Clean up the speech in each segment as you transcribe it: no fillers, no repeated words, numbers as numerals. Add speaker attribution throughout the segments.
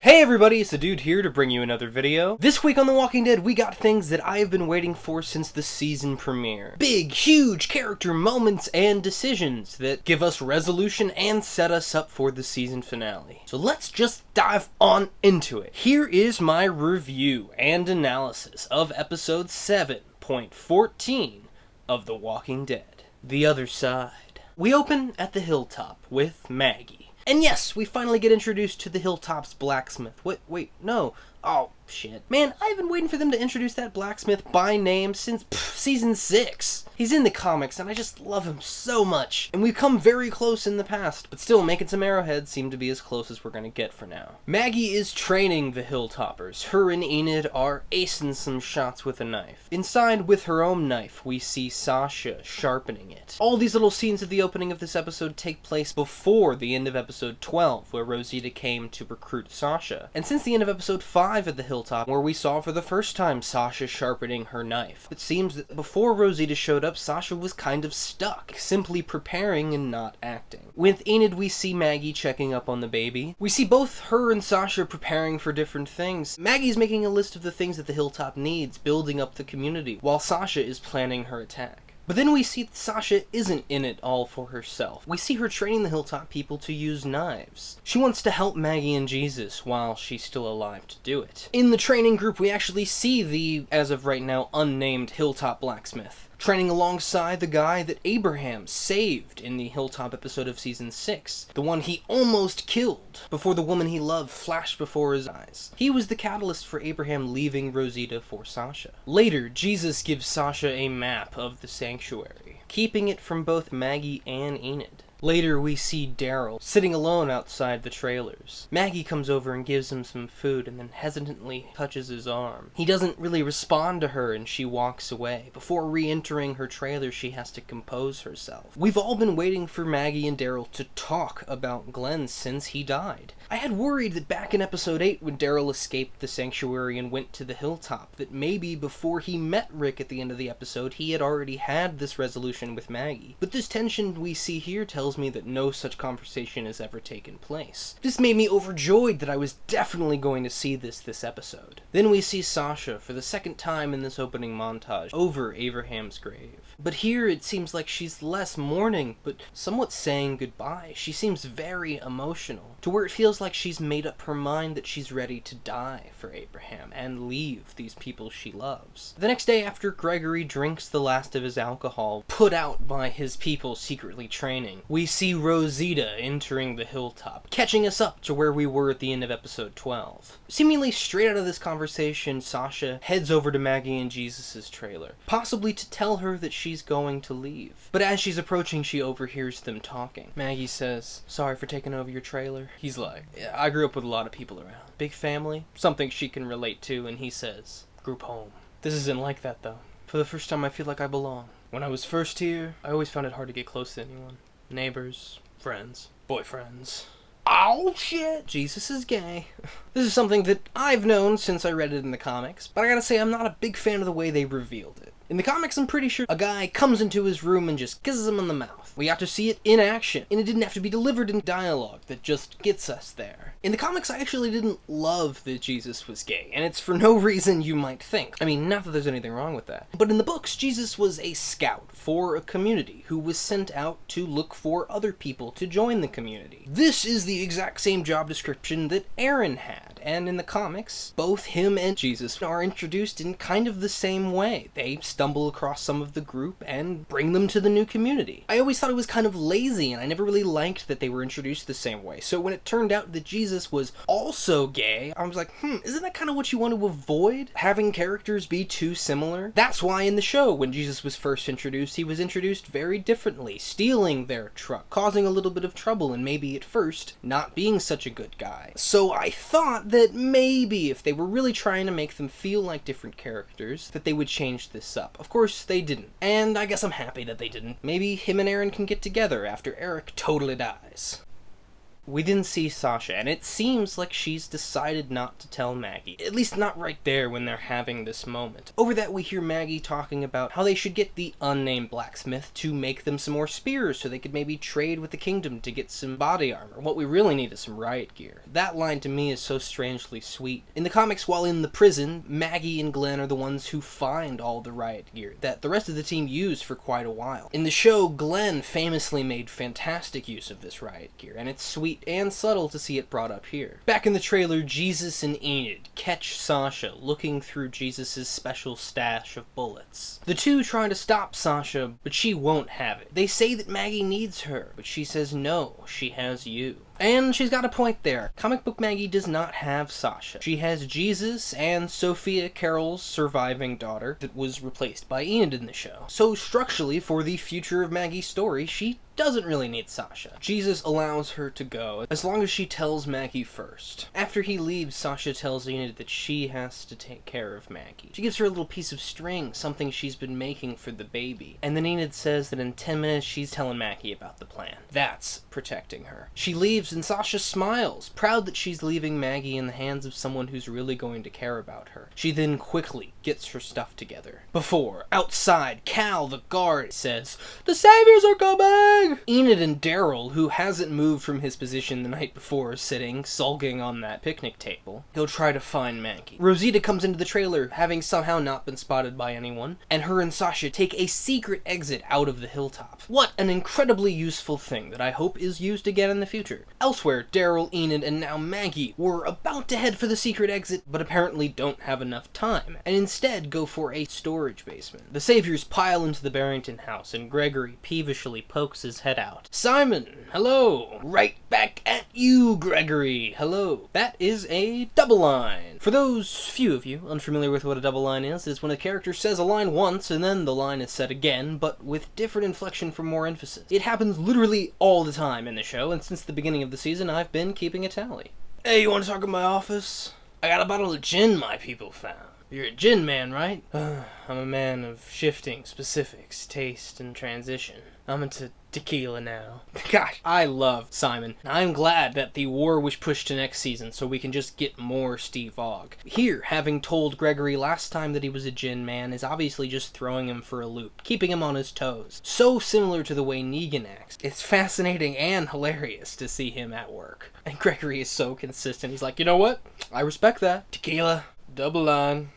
Speaker 1: Hey everybody, it's the dude here to bring you another video. This week on The Walking Dead, we got things that I have been waiting for since the season premiere. Big, huge character moments and decisions that give us resolution and set us up for the season finale. So let's just dive on into it. Here is my review and analysis of episode 7.14 of The Walking Dead, The Other Side. We open at the Hilltop with Maggie. And yes, we finally get introduced to the Hilltop's blacksmith. Wait, no. Oh, shit. Man, I've been waiting for them to introduce that blacksmith by name since season 6. He's in the comics, and I just love him so much. And we've come very close in the past, but still making some arrowheads seem to be as close as we're gonna get for now. Maggie is training the Hilltoppers. Her and Enid are acing some shots with a knife. Inside with her own knife, we see Sasha sharpening it. All these little scenes at the opening of this episode take place before the end of episode 12, where Rosita came to recruit Sasha. And since the end of episode 5 at the Hilltop, where we saw for the first time Sasha sharpening her knife, it seems that before Rosita showed up, Sasha was kind of stuck, simply preparing and not acting. With Enid, we see Maggie checking up on the baby. We see both her and Sasha preparing for different things. Maggie's making a list of the things that the Hilltop needs, building up the community, while Sasha is planning her attack. But then we see that Sasha isn't in it all for herself. We see her training the Hilltop people to use knives. She wants to help Maggie and Jesus while she's still alive to do it. In the training group, we actually see the, as of right now, unnamed Hilltop blacksmith, training alongside the guy that Abraham saved in the Hilltop episode of season 6. The one he almost killed before the woman he loved flashed before his eyes. He was the catalyst for Abraham leaving Rosita for Sasha. Later, Jesus gives Sasha a map of the sanctuary, keeping it from both Maggie and Enid. Later, we see Daryl sitting alone outside the trailers. Maggie comes over and gives him some food and then hesitantly touches his arm. He doesn't really respond to her and she walks away. Before re-entering her trailer, she has to compose herself. We've all been waiting for Maggie and Daryl to talk about Glenn since he died. I had worried that back in episode 8 when Daryl escaped the sanctuary and went to the Hilltop, that maybe before he met Rick at the end of the episode, he had already had this resolution with Maggie. But this tension we see here tells me that no such conversation has ever taken place. This made me overjoyed that I was definitely going to see this episode. Then we see Sasha for the second time in this opening montage over Abraham's grave. But here it seems like she's less mourning, but somewhat saying goodbye. She seems very emotional, to where it feels like she's made up her mind that she's ready to die for Abraham and leave these people she loves. The next day, after Gregory drinks the last of his alcohol, put out by his people secretly training, we see Rosita entering the Hilltop, catching us up to where we were at the end of episode 12. Seemingly straight out of this conversation, Sasha heads over to Maggie and Jesus' trailer, possibly to tell her that she's going to leave. But as she's approaching, she overhears them talking. Maggie says, "Sorry for taking over your trailer." He's like, "Yeah, I grew up with a lot of people around. Big family," something she can relate to, and he says, "Group home." This isn't like that though. For the first time I feel like I belong. When I was first here, I always found it hard to get close to anyone. Neighbors, friends, boyfriends. Oh shit! Jesus is gay. This is something that I've known since I read it in the comics, but I gotta say I'm not a big fan of the way they revealed it. In the comics, I'm pretty sure a guy comes into his room and just kisses him on the mouth. We got to see it in action, and it didn't have to be delivered in dialogue that just gets us there. In the comics, I actually didn't love that Jesus was gay, and it's for no reason you might think. I mean, not that there's anything wrong with that. But in the books, Jesus was a scout for a community who was sent out to look for other people to join the community. This is the exact same job description that Aaron had, and in the comics, both him and Jesus are introduced in kind of the same way. They stumble across some of the group and bring them to the new community. I always thought it was kind of lazy, and I never really liked that they were introduced the same way. So when it turned out that Jesus was also gay, I was like, isn't that kind of what you want to avoid? Having characters be too similar? That's why in the show, when Jesus was first introduced, he was introduced very differently, stealing their truck, causing a little bit of trouble, and maybe at first not being such a good guy. So I thought that maybe if they were really trying to make them feel like different characters, that they would change this up. Of course, they didn't. And I guess I'm happy that they didn't. Maybe him and Aaron can get together after Eric totally dies. We then see Sasha, and it seems like she's decided not to tell Maggie. At least not right there when they're having this moment. Over that, we hear Maggie talking about how they should get the unnamed blacksmith to make them some more spears so they could maybe trade with the kingdom to get some body armor. What we really need is some riot gear. That line to me is so strangely sweet. In the comics, while in the prison, Maggie and Glenn are the ones who find all the riot gear that the rest of the team used for quite a while. In the show, Glenn famously made fantastic use of this riot gear, and it's sweet and subtle to see it brought up here. Back in the trailer, Jesus and Enid catch Sasha looking through Jesus' special stash of bullets. The two try to stop Sasha, but she won't have it. They say that Maggie needs her, but she says no, she has you. And she's got a point there. Comic book Maggie does not have Sasha. She has Jesus and Sophia, Carol's surviving daughter, that was replaced by Enid in the show. So structurally, for the future of Maggie's story, she doesn't really need Sasha. Jesus allows her to go, as long as she tells Maggie first. After he leaves, Sasha tells Enid that she has to take care of Maggie. She gives her a little piece of string, something she's been making for the baby. And then Enid says that in 10 minutes she's telling Maggie about the plan. That's protecting her. She leaves and Sasha smiles, proud that she's leaving Maggie in the hands of someone who's really going to care about her. She then quickly gets her stuff together. Before, outside, Cal, the guard, says, "The saviors are coming!" Enid and Daryl, who hasn't moved from his position the night before, sitting, sulking on that picnic table, go try to find Maggie. Rosita comes into the trailer, having somehow not been spotted by anyone, and her and Sasha take a secret exit out of the hilltop. What an incredibly useful thing that I hope is used again in the future. Elsewhere, Daryl, Enid, and now Maggie were about to head for the secret exit, but apparently don't have enough time, and instead go for a storage basement. The saviors pile into the Barrington house, and Gregory peevishly pokes his head out. "Simon, hello. Right back at you, Gregory. Hello." That is a double line. For those few of you unfamiliar with what a double line is when a character says a line once and then the line is said again, but with different inflection for more emphasis. It happens literally all the time in the show, and since the beginning of the season, I've been keeping a tally. "Hey, you want to talk in my office? I got a bottle of gin my people found. You're a gin man, right?" "I'm a man of shifting specifics, taste, and transition. I'm into tequila now." Gosh, I love Simon. I'm glad that the war was pushed to next season so we can just get more Steve Ogg. Here, having told Gregory last time that he was a gin man is obviously just throwing him for a loop, keeping him on his toes. So similar to the way Negan acts. It's fascinating and hilarious to see him at work. And Gregory is so consistent. He's like, "You know what? I respect that. Tequila, double line."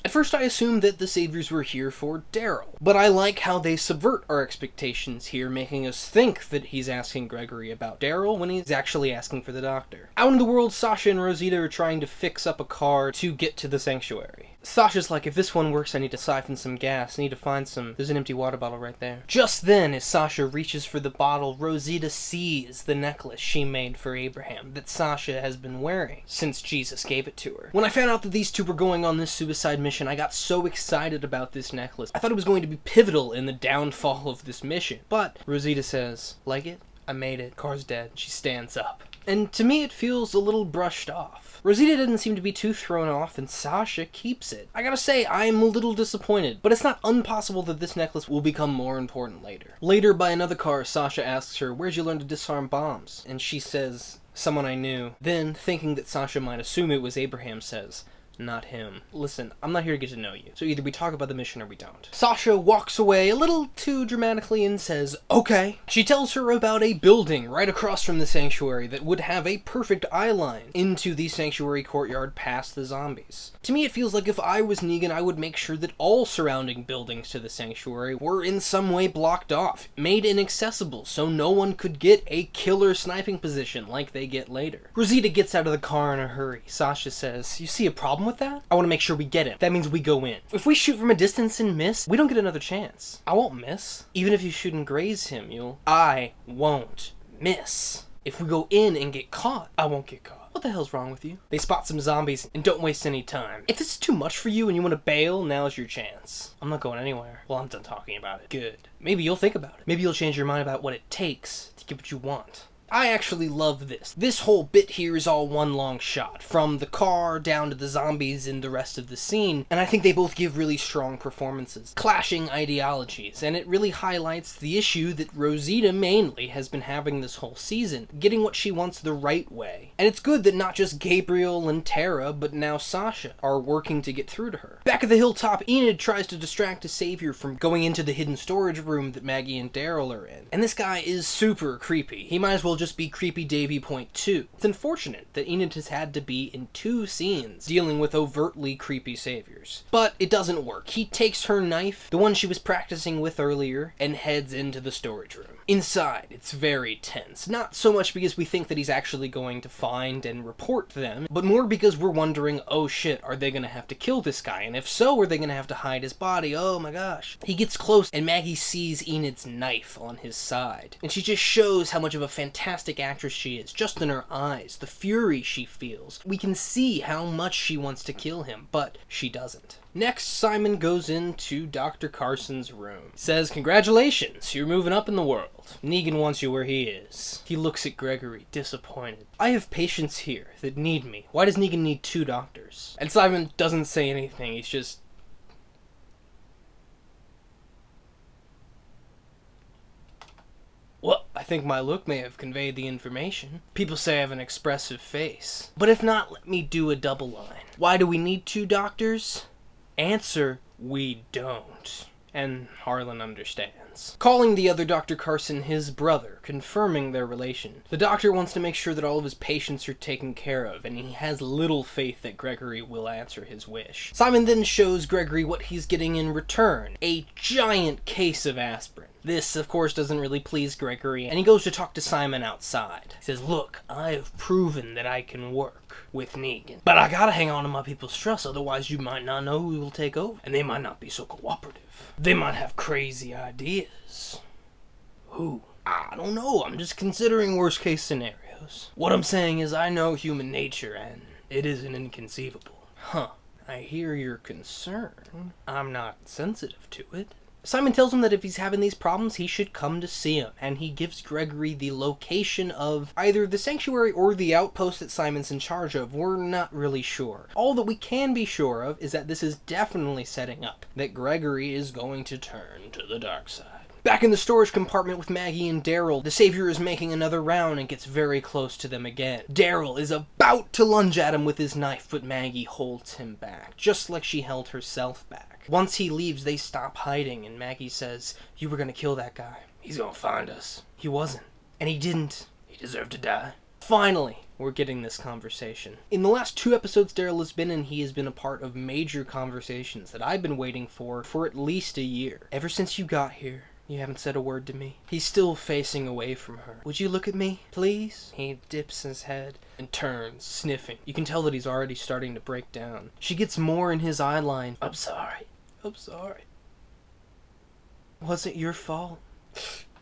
Speaker 1: At first I assumed that the saviors were here for Daryl, but I like how they subvert our expectations here, making us think that he's asking Gregory about Daryl when he's actually asking for the doctor. Out in the world, Sasha and Rosita are trying to fix up a car to get to the sanctuary. Sasha's like, "If this one works, I need to siphon some gas. I need to find some. There's an empty water bottle right there." Just then, as Sasha reaches for the bottle, Rosita sees the necklace she made for Abraham that Sasha has been wearing since Jesus gave it to her. When I found out that these two were going on this suicide mission, I got so excited about this necklace. I thought it was going to be pivotal in the downfall of this mission. But Rosita says, "Like it? I made it. Car's dead." She stands up. And to me, it feels a little brushed off. Rosita didn't seem to be too thrown off, and Sasha keeps it. I gotta say, I'm a little disappointed, but it's not impossible that this necklace will become more important later. Later, by another car, Sasha asks her, "Where'd you learn to disarm bombs?" And she says, "Someone I knew." Then, thinking that Sasha might assume it was Abraham, says, "Not him. Listen, I'm not here to get to know you, so either we talk about the mission or we don't." Sasha walks away a little too dramatically and says, "Okay." She tells her about a building right across from the sanctuary that would have a perfect eye line into the sanctuary courtyard past the zombies. To me, it feels like if I was Negan, I would make sure that all surrounding buildings to the sanctuary were in some way blocked off, made inaccessible, so no one could get a killer sniping position like they get later. Rosita gets out of the car in a hurry. Sasha says, "You see a problem with that? I want to make sure we get it. That means we go in. If we shoot from a distance and miss, we don't get another chance. I won't miss. Even if you shoot and graze him, I won't miss. If we go in and get caught, I won't get caught. What the hell's wrong with you?" They spot some zombies and don't waste any time. If this is too much for you and you want to bail, now's your chance. "I'm not going anywhere." "Well, I'm done talking about it." "Good. Maybe you'll think about it. Maybe you'll change your mind about what it takes to get what you want." I actually love this. This whole bit here is all one long shot, from the car down to the zombies and the rest of the scene, and I think they both give really strong performances, clashing ideologies, and it really highlights the issue that Rosita mainly has been having this whole season, getting what she wants the right way. And it's good that not just Gabriel and Tara, but now Sasha, are working to get through to her. Back at the Hilltop, Enid tries to distract his savior from going into the hidden storage room that Maggie and Daryl are in, and this guy is super creepy. He might as well just be Creepy Davy Point 2. It's unfortunate that Enid has had to be in 2 scenes dealing with overtly creepy saviors. But it doesn't work. He takes her knife, the one she was practicing with earlier, and heads into the storage room. Inside, it's very tense. Not so much because we think that he's actually going to find and report them, but more because we're wondering, oh shit, are they gonna have to kill this guy? And if so, are they gonna have to hide his body? Oh my gosh. He gets close, and Maggie sees Enid's knife on his side. And she just shows how much of a fantastic actress she is, just in her eyes, the fury she feels. We can see how much she wants to kill him, but she doesn't. Next, Simon goes into Dr. Carson's room. Says, congratulations, you're moving up in the world. Negan wants you where he is. He looks at Gregory, disappointed. I have patients here that need me. Why does Negan need 2 doctors? And Simon doesn't say anything, he's just... Well, I think my look may have conveyed the information. People say I have an expressive face. But if not, let me do a double line. Why do we need 2 doctors? Answer, we don't. And Harlan understands. Calling the other Dr. Carson his brother, confirming their relation. The doctor wants to make sure that all of his patients are taken care of, and he has little faith that Gregory will answer his wish. Simon then shows Gregory what he's getting in return, a giant case of aspirin. This, of course, doesn't really please Gregory, and he goes to talk to Simon outside. He says, look, I have proven that I can work with Negan, but I gotta hang on to my people's trust, otherwise you might not know who will take over, and they might not be so cooperative. They might have crazy ideas. Who? I don't know, I'm just considering worst case scenarios. What I'm saying is I know human nature, and it isn't inconceivable. Huh, I hear your concern. I'm not sensitive to it. Simon tells him that if he's having these problems, he should come to see him, and he gives Gregory the location of either the sanctuary or the outpost that Simon's in charge of. We're not really sure. All that we can be sure of is that this is definitely setting up that Gregory is going to turn to the dark side. Back in the storage compartment with Maggie and Daryl, the Savior is making another round and gets very close to them again. Daryl is about to lunge at him with his knife, but Maggie holds him back, just like she held herself back. Once he leaves, they stop hiding, and Maggie says, you were gonna kill that guy. He's gonna find us. He wasn't. And he didn't. He deserved to die. Finally, we're getting this conversation. In the last 2 episodes Daryl has been in, he has been a part of major conversations that I've been waiting for at least a year. Ever since you got here, you haven't said a word to me. He's still facing away from her. Would you look at me, please? He dips his head and turns, sniffing. You can tell that he's already starting to break down. She gets more in his eye line. I'm sorry. I'm sorry. Was it your fault?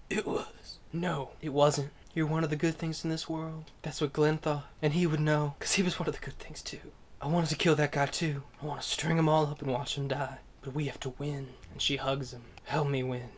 Speaker 1: It was. No, it wasn't. You're one of the good things in this world. That's what Glenn thought. And he would know, because he was one of the good things too. I wanted to kill that guy too. I want to string them all up and watch them die. But we have to win. And she hugs him. Help me win.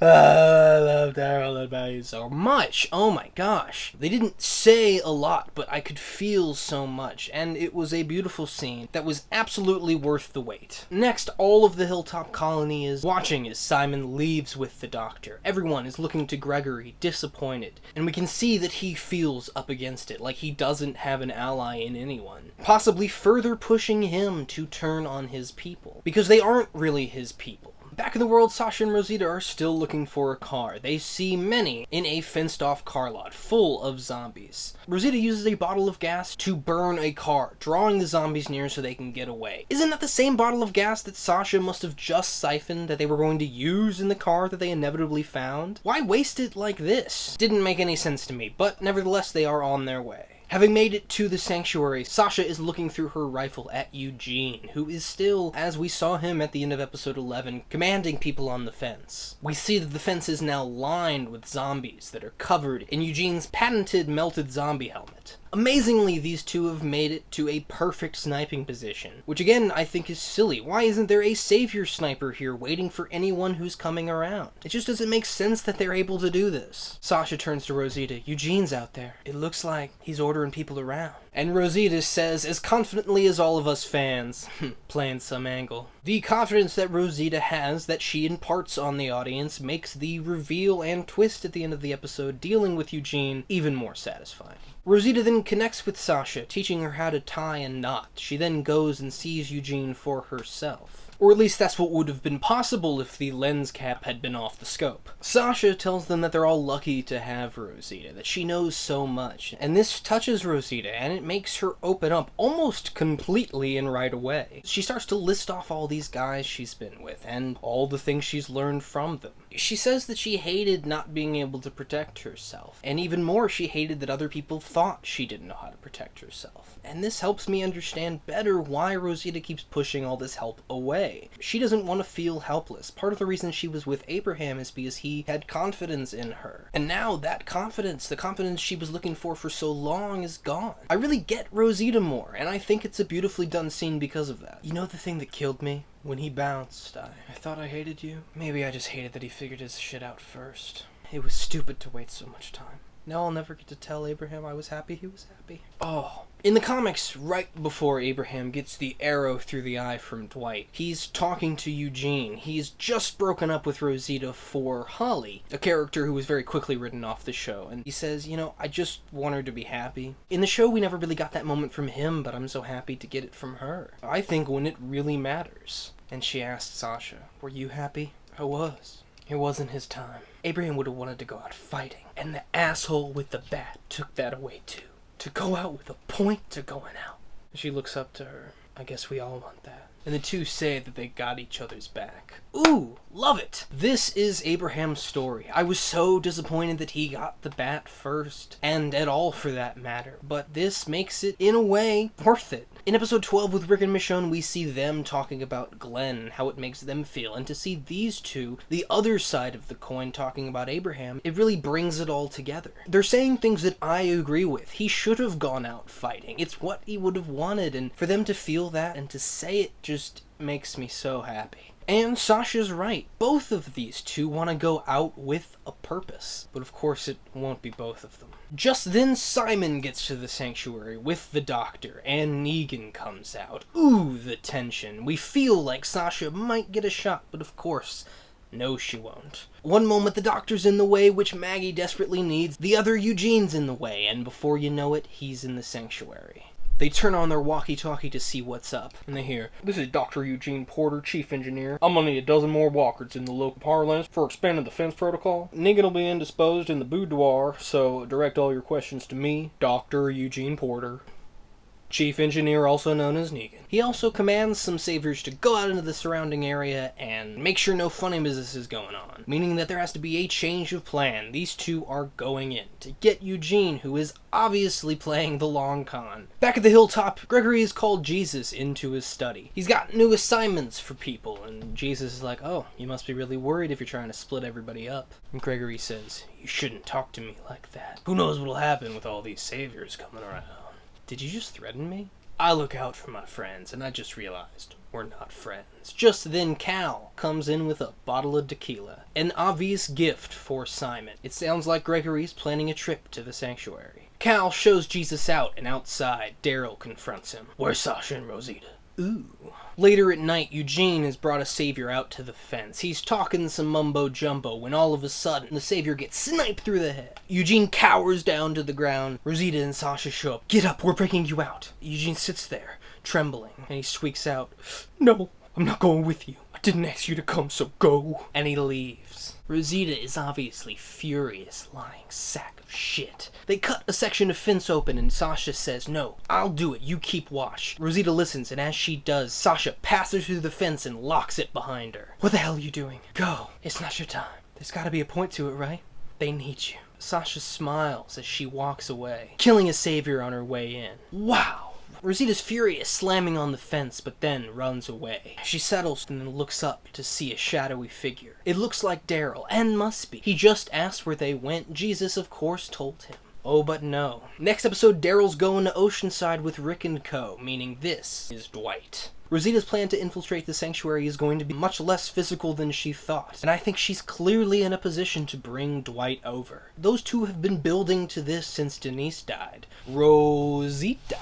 Speaker 1: I love Daryl and Maggie so much. Oh my gosh. They didn't say a lot, but I could feel so much. And it was a beautiful scene that was absolutely worth the wait. Next, all of the Hilltop colony is watching as Simon leaves with the doctor. Everyone is looking to Gregory, disappointed. And we can see that he feels up against it, like he doesn't have an ally in anyone. Possibly further pushing him to turn on his people. Because they aren't really his people. Back in the world, Sasha and Rosita are still looking for a car. They see many in a fenced-off car lot full of zombies. Rosita uses a bottle of gas to burn a car, drawing the zombies near so they can get away. Isn't that the same bottle of gas that Sasha must have just siphoned that they were going to use in the car that they inevitably found? Why waste it like this? Didn't make any sense to me, but nevertheless they are on their way. Having made it to the sanctuary, Sasha is looking through her rifle at Eugene, who is still, as we saw him at the end of episode 11, commanding people on the fence. We see that the fence is now lined with zombies that are covered in Eugene's patented melted zombie helmet. Amazingly, these two have made it to a perfect sniping position, which again I think is silly. Why isn't there a savior sniper here waiting for anyone who's coming around? It just doesn't make sense that they're able to do this. Sasha turns to Rosita. Eugene's out there. It looks like he's ordering people around. And Rosita says, as confidently as all of us fans, playing some angle. The confidence that Rosita has, that she imparts on the audience, makes the reveal and twist at the end of the episode dealing with Eugene even more satisfying. Rosita then connects with Sasha, teaching her how to tie a knot. She then goes and sees Eugene for herself. Or at least that's what would have been possible if the lens cap had been off the scope. Sasha tells them that they're all lucky to have Rosita, that she knows so much. And this touches Rosita, and it makes her open up almost completely and right away. She starts to list off all these guys she's been with, and all the things she's learned from them. She says that she hated not being able to protect herself, and even more, she hated that other people thought she didn't know how to protect herself. And this helps me understand better why Rosita keeps pushing all this help away. She doesn't want to feel helpless. Part of the reason she was with Abraham is because he had confidence in her. And now that confidence, the confidence she was looking for so long, is gone. I really get Rosita more, and I think it's a beautifully done scene because of that. You know the thing that killed me? When he bounced, I thought I hated you. Maybe I just hated that he figured his shit out first. It was stupid to wait so much time. Now I'll never get to tell Abraham I was happy he was happy. Oh. In the comics, right before Abraham gets the arrow through the eye from Dwight, he's talking to Eugene. He's just broken up with Rosita for Holly, a character who was very quickly written off the show, and he says, you know, I just want her to be happy. In the show, we never really got that moment from him, but I'm so happy to get it from her. I think when it really matters. And she asked Sasha, were you happy? I was. It wasn't his time. Abraham would have wanted to go out fighting, and the asshole with the bat took that away too. To go out with a point to going out. She looks up to her. I guess we all want that. And the two say that they got each other's back. Ooh, love it! This is Abraham's story. I was so disappointed that he got the bat first, and at all for that matter, but this makes it, in a way, worth it. In episode 12 with Rick and Michonne, we see them talking about Glenn, how it makes them feel, and to see these two, the other side of the coin, talking about Abraham, it really brings it all together. They're saying things that I agree with. He should have gone out fighting. It's what he would have wanted, and for them to feel that and to say it just makes me so happy. And Sasha's right. Both of these two want to go out with a purpose. But of course it won't be both of them. Just then Simon gets to the sanctuary with the doctor, and Negan comes out. Ooh, the tension. We feel like Sasha might get a shot, but of course, no she won't. One moment the doctor's in the way, which Maggie desperately needs. The other, Eugene's in the way, and before you know it, he's in the sanctuary. They turn on their walkie-talkie to see what's up, and they hear, "This is Dr. Eugene Porter, Chief Engineer. I'm gonna need a dozen more walkers in the local parlance for expanding the fence protocol. Negan will be indisposed in the boudoir, so direct all your questions to me, Dr. Eugene Porter." Chief Engineer, also known as Negan. He also commands some saviors to go out into the surrounding area and make sure no funny business is going on, meaning that there has to be a change of plan. These two are going in to get Eugene, who is obviously playing the long con. Back at the Hilltop, Gregory has called Jesus into his study. He's got new assignments for people, and Jesus is like, "Oh, you must be really worried if you're trying to split everybody up." And Gregory says, "You shouldn't talk to me like that. Who knows what'll happen with all these saviors coming around." Did you just threaten me? I look out for my friends, and I just realized we're not friends. Just then Cal comes in with a bottle of tequila. An obvious gift for Simon. It sounds like Gregory's planning a trip to the sanctuary. Cal shows Jesus out, and outside, Daryl confronts him. "Where's Sasha and Rosita?" Ooh. Later at night, Eugene has brought a savior out to the fence. He's talking some mumbo-jumbo when all of a sudden, the savior gets sniped through the head. Eugene cowers down to the ground. Rosita and Sasha show up. "Get up, we're breaking you out." Eugene sits there, trembling, and he squeaks out, "No, I'm not going with you. I didn't ask you to come, so go." And he leaves. Rosita is obviously furious, lying sack of shit. They cut a section of fence open and Sasha says, "No, I'll do it, you keep watch." Rosita listens, and as she does, Sasha passes through the fence and locks it behind her. "What the hell are you doing? Go. It's not your time. There's gotta be a point to it, right? They need you." Sasha smiles as she walks away, killing a savior on her way in. Wow! Rosita's furious, slamming on the fence, but then runs away. She settles and then looks up to see a shadowy figure. It looks like Daryl, and must be. He just asked where they went. Jesus, of course, told him. Oh, but no. Next episode, Daryl's going to Oceanside with Rick and co, meaning this is Dwight. Rosita's plan to infiltrate the sanctuary is going to be much less physical than she thought, and I think she's clearly in a position to bring Dwight over. Those two have been building to this since Denise died. Rosita.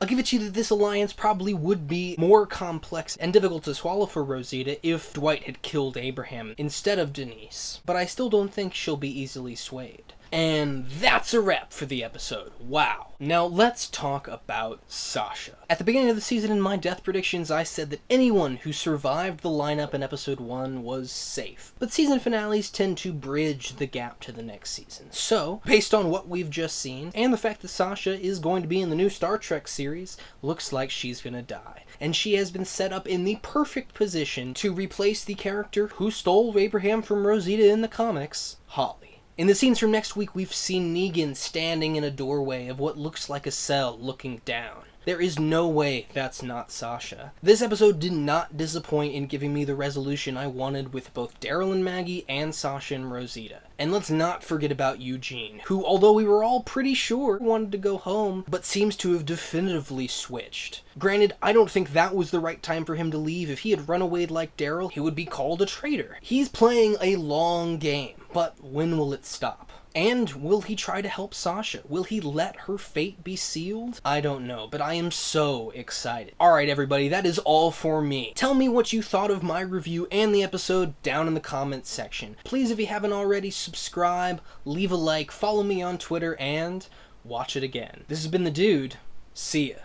Speaker 1: I'll give it to you that this alliance probably would be more complex and difficult to swallow for Rosita if Dwight had killed Abraham instead of Denise, but I still don't think she'll be easily swayed. And that's a wrap for the episode. Wow. Now let's talk about Sasha. At the beginning of the season in my death predictions, I said that anyone who survived the lineup in episode 1 was safe. But season finales tend to bridge the gap to the next season. So, based on what we've just seen, and the fact that Sasha is going to be in the new Star Trek series, looks like she's gonna die. And she has been set up in the perfect position to replace the character who stole Abraham from Rosita in the comics, Holly. In the scenes from next week, we've seen Negan standing in a doorway of what looks like a cell looking down. There is no way that's not Sasha. This episode did not disappoint in giving me the resolution I wanted with both Daryl and Maggie and Sasha and Rosita. And let's not forget about Eugene, who, although we were all pretty sure wanted to go home, but seems to have definitively switched. Granted, I don't think that was the right time for him to leave. If he had run away like Daryl, he would be called a traitor. He's playing a long game, but when will it stop? And will he try to help Sasha? Will he let her fate be sealed? I don't know, but I am so excited. Alright everybody, that is all for me. Tell me what you thought of my review and the episode down in the comments section. Please, if you haven't already, subscribe, leave a like, follow me on Twitter, and watch it again. This has been The Dude. See ya.